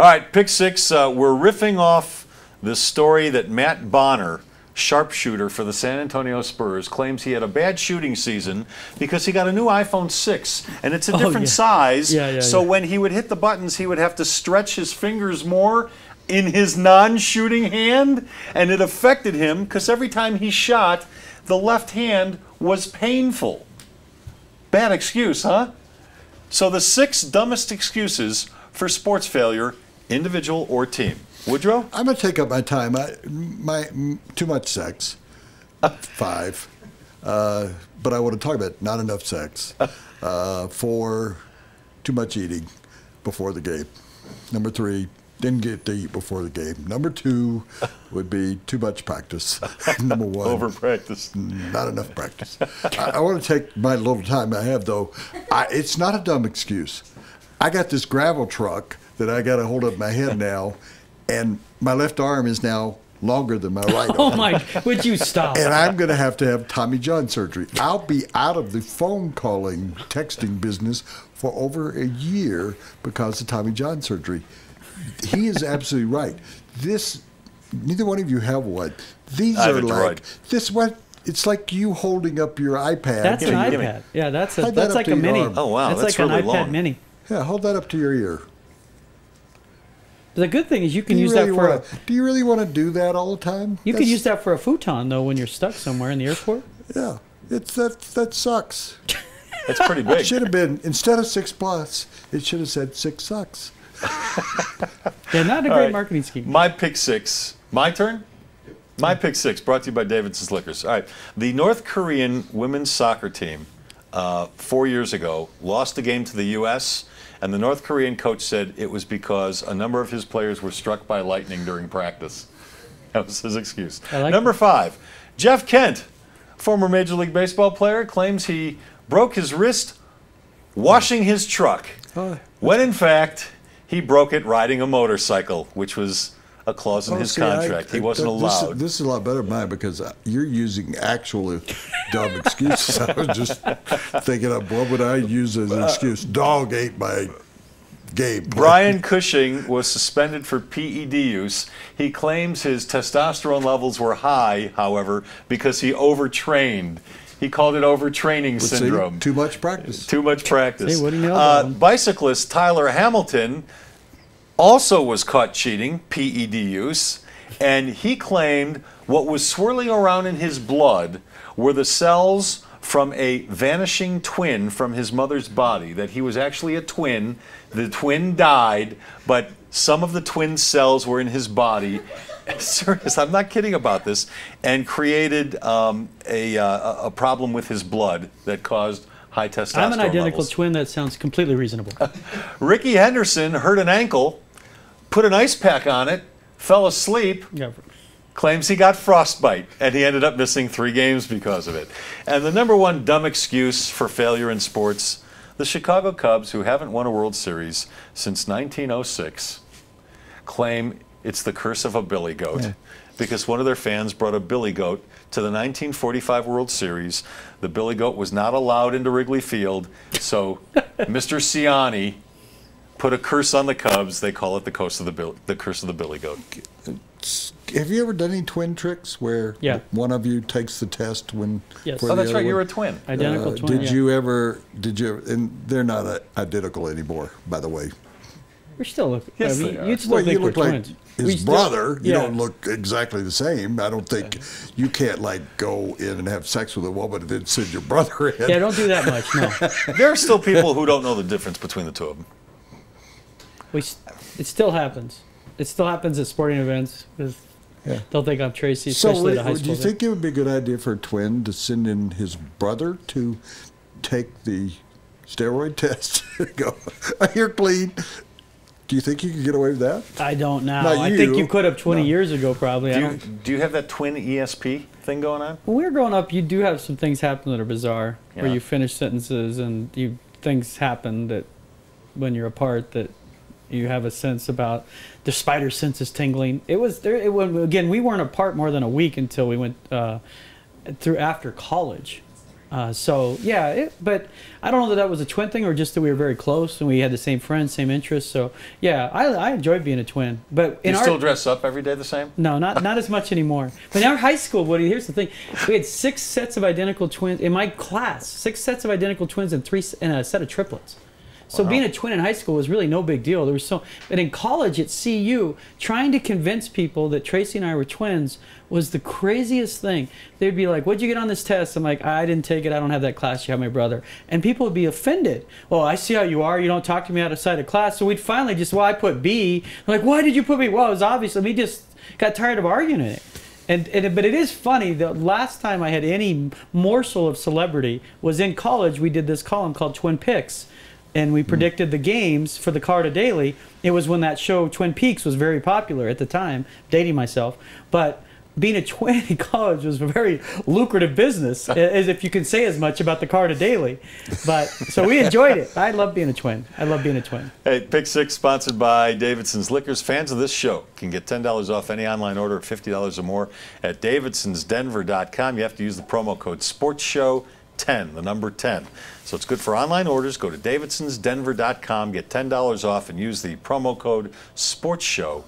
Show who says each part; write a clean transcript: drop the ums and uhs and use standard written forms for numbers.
Speaker 1: All right, pick six. We're riffing off the story that Matt Bonner, sharpshooter for the San Antonio Spurs, claims he had a bad shooting season because he got a new iPhone 6 and it's a different size. So when he would hit the buttons, he would have to stretch his fingers more in his non-shooting hand, and it affected him because every time he shot, the left hand was painful. Bad excuse, huh? So the 6 dumbest excuses for sports failure, individual or team. Woodrow?
Speaker 2: I'm going to take up my time. Too much sex. 5. But I want to talk about not enough sex. 4, too much eating before the game. Number 3, didn't get to eat before the game. Number 2 would be too much practice. Number 1,
Speaker 1: over practice.
Speaker 2: Not enough practice. I want to take my little time I have, though. It's not a dumb excuse. I got this gravel truck that I got to hold up my head now, and my left arm is now longer than my right arm.
Speaker 3: Oh, my, would you stop?
Speaker 2: And I'm going to have Tommy John surgery. I'll be out of the phone calling, texting business for over a year because of Tommy John surgery. He is absolutely right. Neither one of you have one. These are like, it's like you holding up your iPad.
Speaker 3: That's an iPad. Yeah, that's like a mini.
Speaker 1: Oh, wow.
Speaker 3: That's like an
Speaker 1: really
Speaker 3: iPad
Speaker 1: long.
Speaker 3: mini.
Speaker 2: Yeah, hold that up to your ear.
Speaker 3: The good thing is you can use that for
Speaker 2: do you really want to do that all the time?
Speaker 3: You can use that for a futon, though, when you're stuck somewhere in the airport.
Speaker 2: Yeah, that sucks.
Speaker 1: That's pretty big.
Speaker 2: It should have been, instead of 6+, it should have said 6 sucks.
Speaker 3: Yeah, not a great marketing scheme.
Speaker 1: My pick 6. My turn? My pick 6, brought to you by Davidson's Liquors. All right. The North Korean women's soccer team 4 years ago lost a game to the U.S., and the North Korean coach said it was because a number of his players were struck by lightning during practice. That was his excuse. Number 5, Jeff Kent, former Major League Baseball player, claims he broke his wrist washing his truck, when in fact he broke it riding a motorcycle, which was a clause in his contract. He wasn't allowed.
Speaker 2: This is a lot better than mine because you're using actual dumb excuses. I was just thinking of what would I use as an excuse? Dog ate my game.
Speaker 1: Brian Cushing was suspended for PED use. He claims his testosterone levels were high, however, because he overtrained. He called it overtraining syndrome.
Speaker 2: Too much practice.
Speaker 1: Too much practice.
Speaker 3: See, what do you know
Speaker 1: bicyclist Tyler Hamilton also was caught cheating, PED use, and he claimed what was swirling around in his blood were the cells from a vanishing twin from his mother's body, that he was actually a twin. The twin died, but some of the twin cells were in his body. Serious, I'm not kidding about this, and created a problem with his blood that caused high testosterone
Speaker 3: I'm an identical
Speaker 1: levels.
Speaker 3: twin. That sounds completely reasonable.
Speaker 1: Ricky Henderson hurt an ankle, put an ice pack on it, fell asleep, claims he got frostbite, and he ended up missing 3 games because of it. And the number 1 dumb excuse for failure in sports, the Chicago Cubs, who haven't won a World Series since 1906, claim it's the curse of a billy goat, because one of their fans brought a billy goat to the 1945 World Series. The billy goat was not allowed into Wrigley Field, so Mr. Ciani put a curse on the Cubs. They call it the curse of the billy goat.
Speaker 2: Have you ever done any twin tricks where one of you takes the test when?
Speaker 3: Yes.
Speaker 1: Oh, that's right. You're a twin.
Speaker 3: Identical twin.
Speaker 2: Did you ever? And they're not identical anymore, by the way.
Speaker 3: We're still looking.
Speaker 1: Yes,
Speaker 3: I mean,
Speaker 1: they are.
Speaker 3: you'd still think
Speaker 2: look
Speaker 3: we're
Speaker 2: like
Speaker 3: twins.
Speaker 2: his brother. You don't look exactly the same. I don't think you can't like go in and have sex with a woman and then send your brother in.
Speaker 3: Yeah, don't do that much. No.
Speaker 1: There are still people who don't know the difference between the two of them.
Speaker 3: It still happens. It still happens at sporting events because they'll think I'm Tracy, especially the high school.
Speaker 2: Do you think it would be a good idea for a twin to send in his brother to take the steroid test? Go, you're clean. Do you think you could get away with that?
Speaker 3: I don't know.
Speaker 2: Not
Speaker 3: I think you could have 20 years ago, probably.
Speaker 1: Do you have that twin ESP thing going on?
Speaker 3: When we were growing up, you do have some things happen that are bizarre, where you finish sentences and things happen that when you're apart that you have a sense about. The spider sense is tingling. It was there. Again, we weren't apart more than a week until we went through after college. So yeah, but I don't know that that was a twin thing or just that we were very close and we had the same friends, same interests. So yeah, I enjoyed being a twin. But
Speaker 1: you still dress up every day the same?
Speaker 3: No, not as much anymore. But in our high school, Woody, here's the thing: we had 6 sets of identical twins in my class. 6 sets of identical twins and a set of triplets. So being a twin in high school was really no big deal. But in college at CU, trying to convince people that Tracy and I were twins was the craziest thing. They'd be like, "What'd you get on this test?" I'm like, "I didn't take it. I don't have that class. You have my brother." And people would be offended. "Well, I see how you are. You don't talk to me outside of class." So we'd finally just, "Well, I put B." I'm like, "Why did you put B?" "Well, it was obvious." And we just got tired of arguing it. But it is funny, the last time I had any morsel of celebrity was in college. We did this column called Twin Picks. And we predicted the games for the Carta Daily. It was when that show Twin Peaks was very popular at the time, dating myself. But being a twin in college was a very lucrative business, as if you can say as much about the Carta Daily. But so we enjoyed it. I love being a twin. I love being a twin.
Speaker 1: Hey, Pick 6 sponsored by Davidson's Liquors. Fans of this show can get $10 off any online order of $50 or more at davidsonsdenver.com. You have to use the promo code SPORTSHOW10, the number 10. So it's good for online orders. Go to davidsonsdenver.com, get $10 off, and use the promo code SPORTSHOW